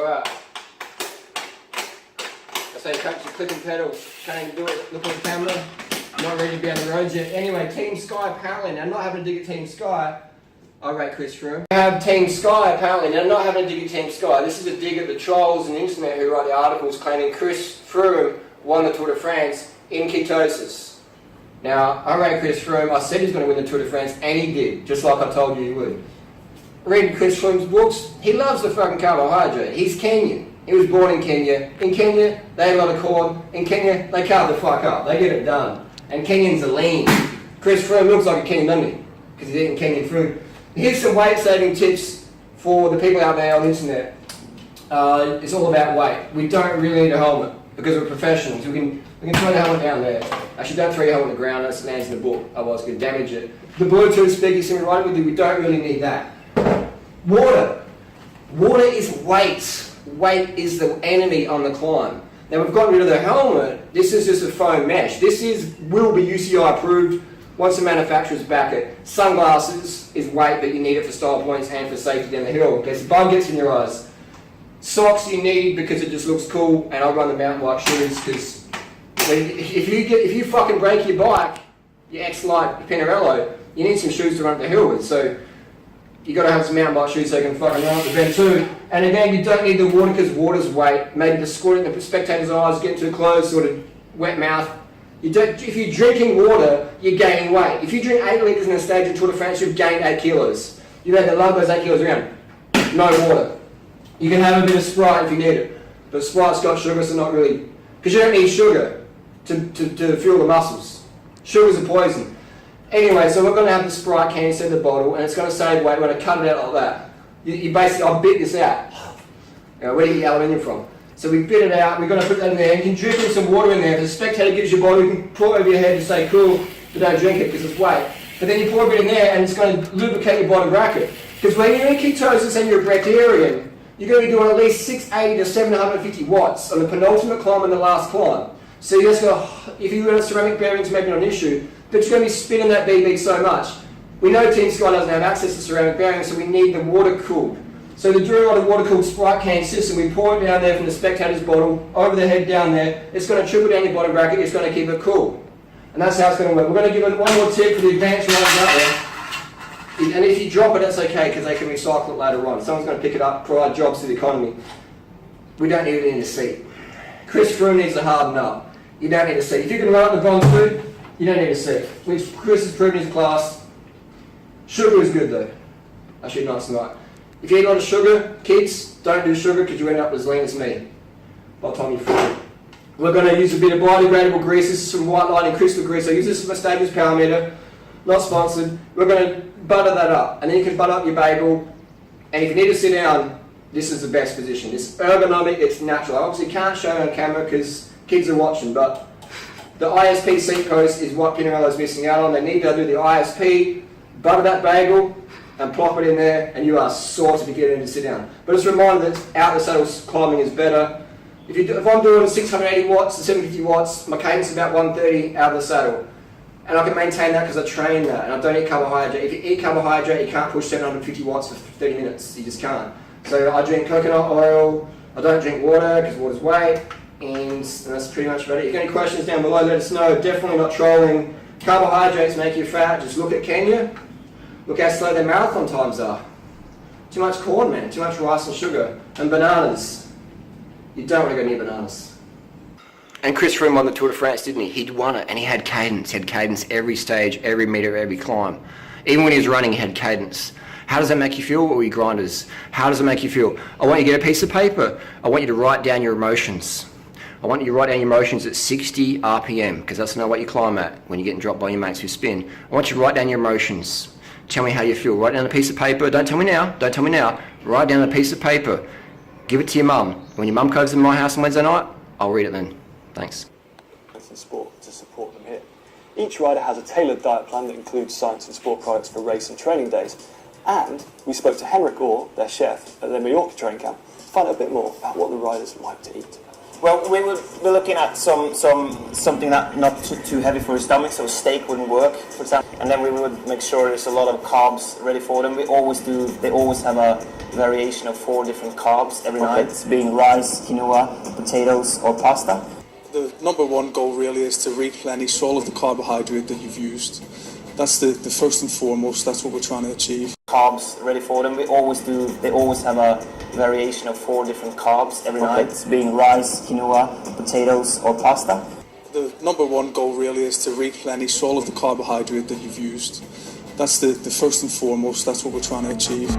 Alright. I say coach, you're clicking pedals. Can't even do it. Look at the camera. Not ready to be on the road yet. Anyway, Team Sky apparently. Now, not having to dig at Team Sky. I rate Chris Froome. I have Team Sky apparently. Now, not having to dig at Team Sky. This is a dig at the trolls on the internet who write the articles claiming Chris Froome won the Tour de France in ketosis. Now, I rate Chris Froome. I said he's going to win the Tour de France, and he did, just like I told you he would. Read Chris Froome's books. He loves the fucking carbohydrate. He's Kenyan. He was born in Kenya. In Kenya, they eat a lot of corn. In Kenya, they carb the fuck up. They get it done. And Kenyans are lean. Chris Froome looks like a Kenyan, doesn't he? Because he's eating Kenyan food. Here's some weight-saving tips for the people out there on the internet. It's all about weight. We don't really need a helmet because we're professionals. We can throw the helmet down there. Actually, don't throw your helmet on the ground. That lands in the book. Otherwise, it's going to damage it. The Bluetooth speaker sitting right with you. We don't really need that. Water. Water is weight. Weight is the enemy on the climb. Now we've gotten rid of the helmet. This is just a foam mesh. This will be UCI approved once the manufacturer's back it. Sunglasses is weight, but you need it for style points and for safety down the hill in case the bug gets in your eyes. Socks you need because it just looks cool, and I run the mountain bike shoes because if you fucking break your bike, your X-Lite Pinarello, you need some shoes to run up the hill with. So you got to have some mountain bike shoes so you can fucking run up the bend too. And again, you don't need the water because water's weight. Maybe the squirt in the spectator's eyes, get too close, sort of wet mouth. If you're drinking water, you're gaining weight. If you drink 8 litres in a stage of Tour de France, you've gained 8 kilos. You've had to lug those 8 kilos around. No water. You can have a bit of Sprite if you need it. But Sprite's got sugar, so not really. Because you don't need sugar to fuel the muscles. Sugar's a poison. Anyway, so we're going to have the Sprite can instead of the bottle, and it's going to save weight. We're going to cut it out like that. You basically, I'll bit this out. Where do you get aluminium from? So we bit it out, we're going to put that in there. You can drip in some water in there. If the spectator gives you a bottle, you can pour it over your head and say, cool, but don't drink it because it's weight. But then you pour a bit in there and it's going to lubricate your bottom bracket. Because when you're in ketosis and you're a breatharian, you're going to be doing at least 680 to 750 watts on the penultimate climb and the last climb. So you're just going to, if you've got ceramic bearings, maybe not an issue, but you're going to be spinning that BB so much. We know Team Sky doesn't have access to ceramic bearings, so we need the water cooled. So the Drew a water cooled Sprite can system, we pour it down there from the spectator's bottle, over the head down there, it's going to trickle down your bottom bracket, it's going to keep it cool. And that's how it's going to work. We're going to give it one more tip for the advanced runners out there. And if you drop it, that's okay, because they can recycle it later on. Someone's going to pick it up, provide jobs to the economy. We don't need it in the seat. Chris Froome needs to harden up. You don't need a seat. If you can run up the bronze food, you don't need a seat. Which Chris has proven in his class. Sugar is good though. Actually, no, it's not. If you eat a lot of sugar, kids, don't do sugar because you end up as lean as me by the time you're 40. We're going to use a bit of biodegradable grease. This is some white lighting crystal grease. I use this as my Stages power meter. Not sponsored. We're going to butter that up. And then you can butter up your bagel. And if you need to sit down, this is the best position. It's ergonomic, it's natural. I obviously can't show it on camera because kids are watching, but the ISP seat post is what Pinarello's missing out on. They need to do the ISP, butter that bagel, and plop it in there, and you are sorted to get in to sit down. But it's a reminder that out the saddle climbing is better. If I'm doing 680 watts to 750 watts, my cadence is about 130 out of the saddle. And I can maintain that because I train that, and I don't eat carbohydrate. If you eat carbohydrate, you can't push 750 watts for 30 minutes. You just can't. So I drink coconut oil, I don't drink water because water's weight, and that's pretty much about it. If you've got any questions down below, let us know. Definitely not trolling. Carbohydrates make you fat. Just look at Kenya. Look how slow their marathon times are. Too much corn, man. Too much rice and sugar. And bananas. You don't want to go near bananas. And Chris Froome won the Tour de France, didn't he? He'd won it, and he had cadence. He had cadence every stage, every metre, every climb. Even when he was running, he had cadence. How does that make you feel, all you grinders? How does it make you feel? I want you to get a piece of paper. I want you to write down your emotions. I want you to write down your emotions at 60 RPM, because that's not what you climb at when you're getting dropped by your mates who spin. I want you to write down your emotions. Tell me how you feel. Write down a piece of paper. Don't tell me now. Don't tell me now. Write down a piece of paper. Give it to your mum. When your mum comes to my house on Wednesday night, I'll read it then. Thanks. In sport to support them here. Each rider has a tailored diet plan that includes science and sport products for race and training days. And we spoke to Henrik Orr, their chef, at their Mallorca training camp, to find out a bit more about what the riders like to eat. Well, we would be looking at something that not too heavy for your stomach, so steak wouldn't work, for example. And then we would make sure there's a lot of carbs ready for them. They always have a variation of 4 different carbs every night, being rice, quinoa, potatoes, or pasta. The number one goal really is to replenish all of the carbohydrate that you've used. That's the first and foremost, that's what we're trying to achieve. Carbs ready for them. They always have a variation of 4 different carbs every night, being rice, quinoa, potatoes, or pasta. The number one goal really is to replenish all of the carbohydrate that you've used. That's the first and foremost, that's what we're trying to achieve.